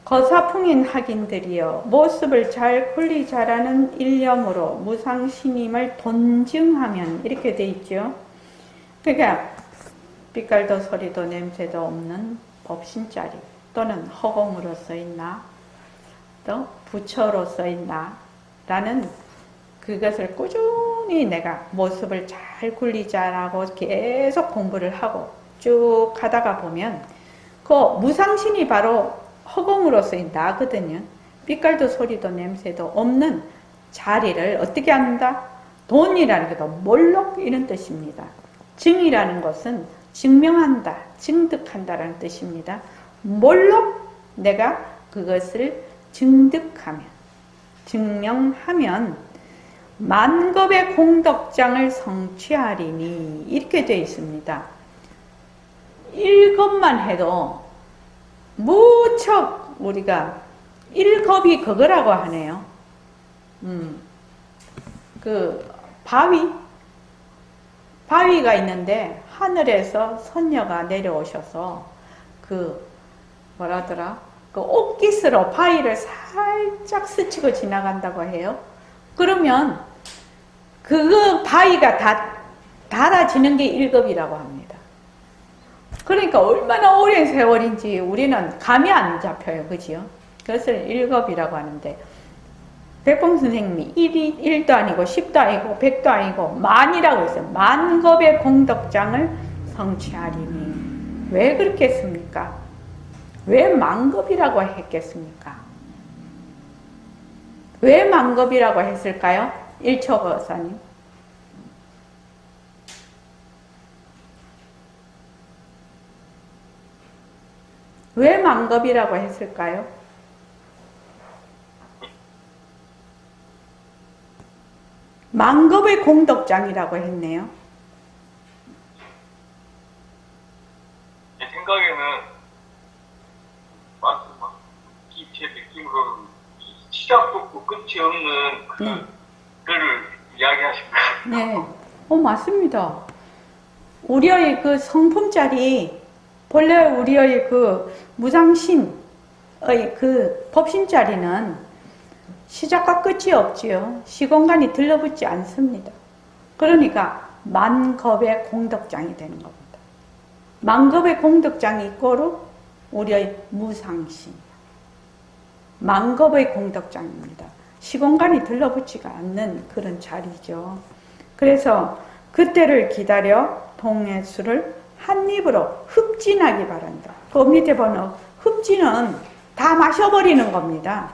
거사풍인 학인들이여 모습을 잘 관리잘하는 일념으로 무상신임을 돈증하면 이렇게 돼 있죠. 그러니까 빛깔도 소리도 냄새도 없는 법신자리 또는 허공으로 써있나 또 부처로 써있나 라는 그것을 꾸준히 내가 모습을 잘 관리잘하고 계속 공부를 하고 쭉 하다가 보면 그 무상신이 바로 허공으로 쓰인 나거든요. 빛깔도 소리도 냄새도 없는 자리를 어떻게 한다? 돈이라는 것도 몰록 이런 뜻입니다. 증이라는 것은 증명한다, 증득한다라는 뜻입니다. 몰록 내가 그것을 증득하면, 증명하면 만겁의 공덕장을 성취하리니 이렇게 되어 있습니다. 일겁만 해도 무척 우리가 일겁이 그거라고 하네요. 그 바위가 있는데 하늘에서 선녀가 내려오셔서 그 뭐라더라? 그 옷깃으로 바위를 살짝 스치고 지나간다고 해요. 그러면 그 바위가 다 닳아지는 게 일겁이라고 합니다. 그러니까 얼마나 오랜 세월인지 우리는 감이 안 잡혀요. 그지요? 그것을 일겁이라고 하는데 백봉 선생님이 1도 아니고 10도 아니고 100도 아니고 만이라고 했어요. 만겁의 공덕장을 성취하리니. 왜 그렇게 했습니까? 왜 만겁이라고 했겠습니까? 왜 만겁이라고 했을까요? 일초거사님. 왜 만겁이라고 했을까요? 만겁의 공덕장이라고 했네요. 제 생각에는 제 느낌으로는 시작도 없고 끝이 없는 그를 이야기하신 것 같아요. 네, 맞습니다. 우리의 그 성품자리, 본래 우리의 그 무상신의 그 법신자리는 시작과 끝이 없지요. 시공간이 들러붙지 않습니다. 그러니까 만겁의 공덕장이 되는 겁니다. 만겁의 공덕장이 이꼬르 우리의 무상신. 만겁의 공덕장입니다. 시공간이 들러붙지가 않는 그런 자리죠. 그래서 그때를 기다려 동해수를 한 입으로 흡진하기 바란다. 그 밑에 보는 흡진은 다 마셔버리는 겁니다.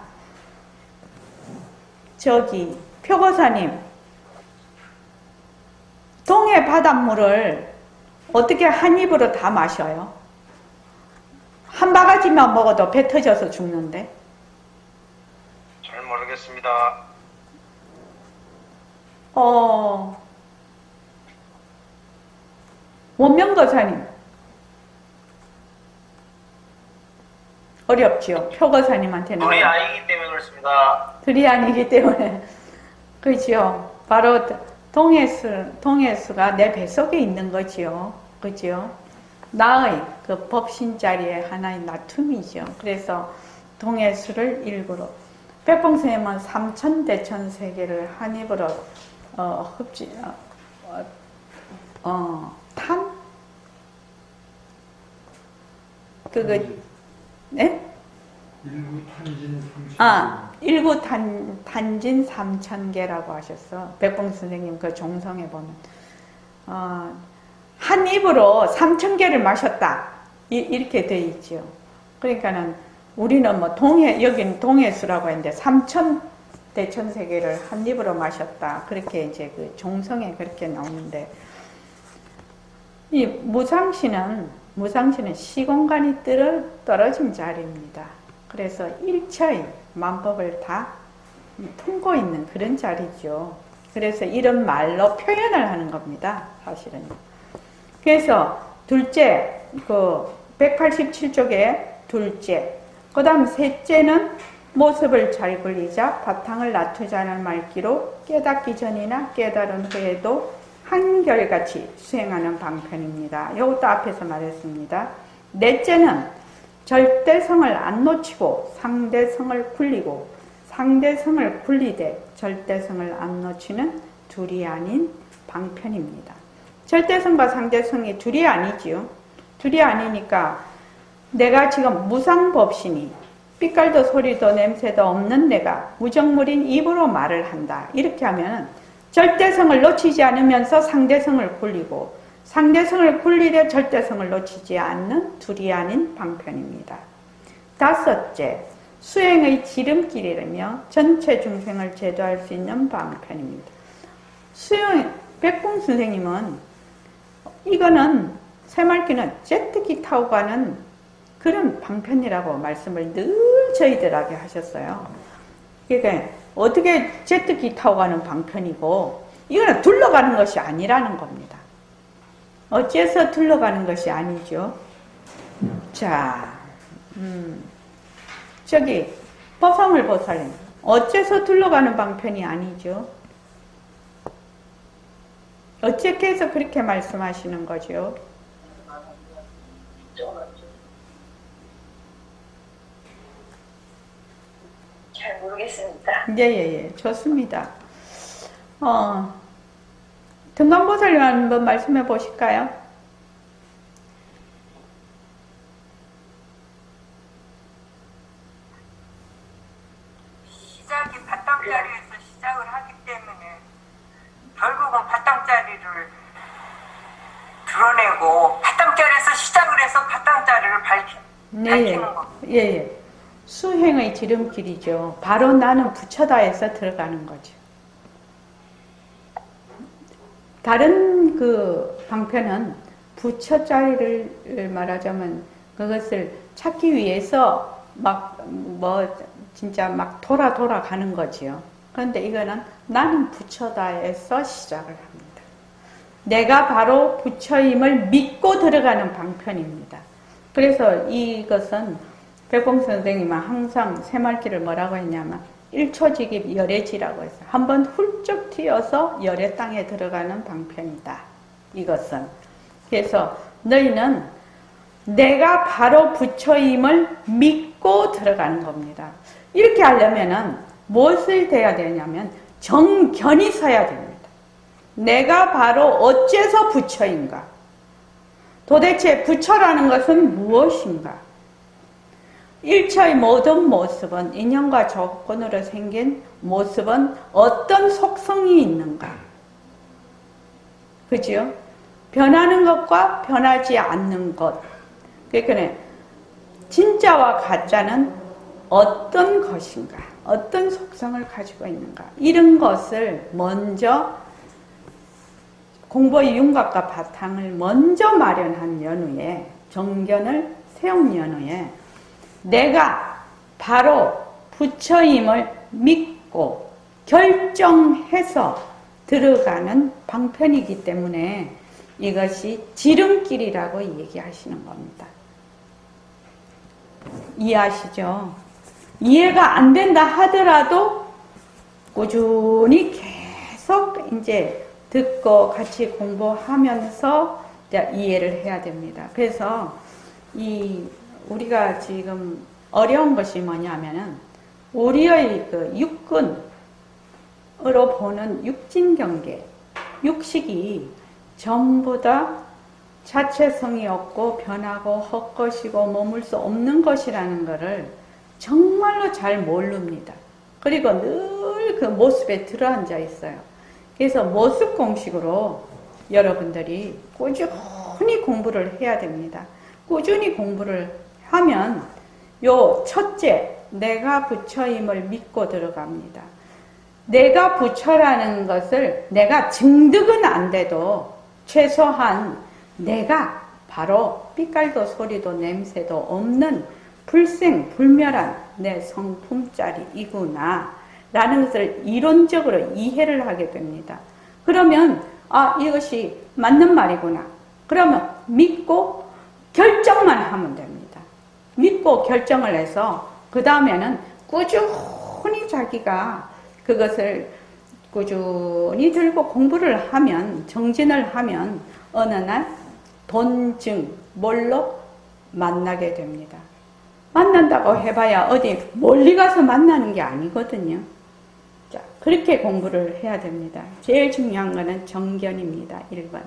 저기 표고사님, 동해 바닷물을 어떻게 한 입으로 다 마셔요? 한 바가지만 먹어도 배 터져서 죽는데. 잘 모르겠습니다. 원명거사님. 어렵지요. 표거사님한테는. 우리 아이기 때문에 그렇습니다. 둘이 아니기 때문에. 그죠. 바로 동해수가 내 뱃속에 있는 거지요. 그죠. 나의 그 법신자리의 하나의 나툼이죠. 그래서 동해수를 일구로. 백봉스님은 삼천대천세계를 한 입으로 탄? 그거 네? 일구 탄진 3000개라고 하셨어. 백봉 선생님 그 종성에 보면 한 입으로 3000개를 마셨다 이렇게 돼 있죠. 그러니까는 우리는 뭐 여긴 동해수라고 했는데 대천세계를 한 입으로 마셨다. 그렇게 이제 그 종성에 그렇게 나오는데, 이 무상시는 시공간이 떨어진 자리입니다. 그래서 일체의 만법을 다 품고 있는 그런 자리죠. 그래서 이런 말로 표현을 하는 겁니다. 사실은. 그래서 둘째, 그 187쪽에 둘째, 그 다음 셋째는 모습을 잘 굴리자 바탕을 낮추자는 말기로 깨닫기 전이나 깨달은 후에도 한결같이 수행하는 방편입니다. 이것도 앞에서 말했습니다. 넷째는 절대성을 안 놓치고 상대성을 굴리고 상대성을 굴리되 절대성을 안 놓치는 둘이 아닌 방편입니다. 절대성과 상대성이 둘이 아니지요. 둘이 아니니까 내가 지금 무상법신이 빛깔도 소리도 냄새도 없는 내가 무정물인 입으로 말을 한다. 이렇게 하면 절대성을 놓치지 않으면서 상대성을 굴리고 상대성을 굴리되 절대성을 놓치지 않는 둘이 아닌 방편입니다. 다섯째, 수행의 지름길이라며 전체 중생을 제도할 수 있는 방편입니다. 백봉 선생님은 이거는 새말기는 제트기 타고 가는 그런 방편이라고 말씀을 늘 저희들에게 하셨어요. 그러니까 어떻게 제트기 타고 가는 방편이고 이거는 둘러가는 것이 아니라는 겁니다. 어째서 둘러가는 것이 아니죠? 자, 저기 보성을 보살님 어째서 둘러가는 방편이 아니죠? 어떻게 해서 그렇게 말씀하시는 거죠? 잘 모르겠습니다. 예, 좋습니다. 등광보살님 한번 말씀해 보실까요? 시작이 바탕자리에서 시작을 하기 때문에 결국은 바탕자리를 드러내고 바탕자리에서 시작을 해서 바탕자리를 밝히는 겁니다. 예. 수행의 지름길이죠. 바로 나는 부처다에서 들어가는 거죠. 다른 그 방편은 부처 자리를 말하자면 그것을 찾기 위해서 진짜 막 돌아가는 거지요. 그런데 이거는 나는 부처다에서 시작을 합니다. 내가 바로 부처임을 믿고 들어가는 방편입니다. 그래서 이것은 백봉 선생님은 항상 새말기를 뭐라고 했냐면 일초직입 열애지라고 했어요. 한번 훌쩍 튀어서 열애 땅에 들어가는 방편이다. 이것은. 그래서 너희는 내가 바로 부처임을 믿고 들어가는 겁니다. 이렇게 하려면은 무엇을 돼야 되냐면 정견이 서야 됩니다. 내가 바로 어째서 부처인가? 도대체 부처라는 것은 무엇인가? 일체의 모든 모습은 인연과 조건으로 생긴 모습은 어떤 속성이 있는가? 그죠? 변하는 것과 변하지 않는 것. 그러니까 진짜와 가짜는 어떤 것인가? 어떤 속성을 가지고 있는가? 이런 것을 먼저 공부의 윤곽과 바탕을 먼저 마련한 연후에 정견을 세운 연후에 내가 바로 부처임을 믿고 결정해서 들어가는 방편이기 때문에 이것이 지름길이라고 얘기하시는 겁니다. 이해하시죠? 이해가 안 된다 하더라도 꾸준히 계속 이제 듣고 같이 공부하면서 이해를 해야 됩니다. 그래서 우리가 지금 어려운 것이 뭐냐면은 우리의 그 육근으로 보는 육진경계, 육식이 전부 다 자체성이 없고 변하고 헛것이고 머물 수 없는 것이라는 것을 정말로 잘 모릅니다. 그리고 늘 그 모습에 들어앉아 있어요. 그래서 모습 공식으로 여러분들이 꾸준히 공부를 해야 됩니다. 꾸준히 공부를 하면 요 첫째, 내가 부처임을 믿고 들어갑니다. 내가 부처라는 것을 내가 증득은 안 돼도 최소한 내가 바로 빛깔도 소리도 냄새도 없는 불생불멸한 내 성품짜리이구나 라는 것을 이론적으로 이해를 하게 됩니다. 그러면 이것이 맞는 말이구나. 그러면 믿고 결정만 하면 됩니다. 믿고 결정을 해서 그 다음에는 꾸준히 자기가 그것을 꾸준히 들고 공부를 하면, 정진을 하면 어느 날 돈증 뭘로 만나게 됩니다. 만난다고 해봐야 어디 멀리 가서 만나는 게 아니거든요. 자, 그렇게 공부를 해야 됩니다. 제일 중요한 거는 정견입니다. 1번.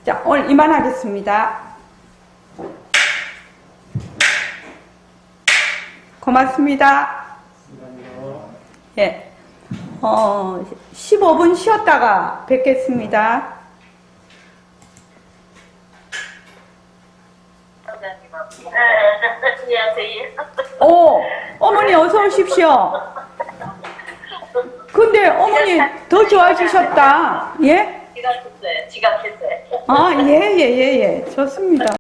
자, 오늘 이만하겠습니다. 고맙습니다. 예. 15분 쉬었다가 뵙겠습니다. 안녕하세요. 어머니 어서 오십시오. 근데 어머니 더 좋아지셨다. 예? 지각했어요. 예. 좋습니다.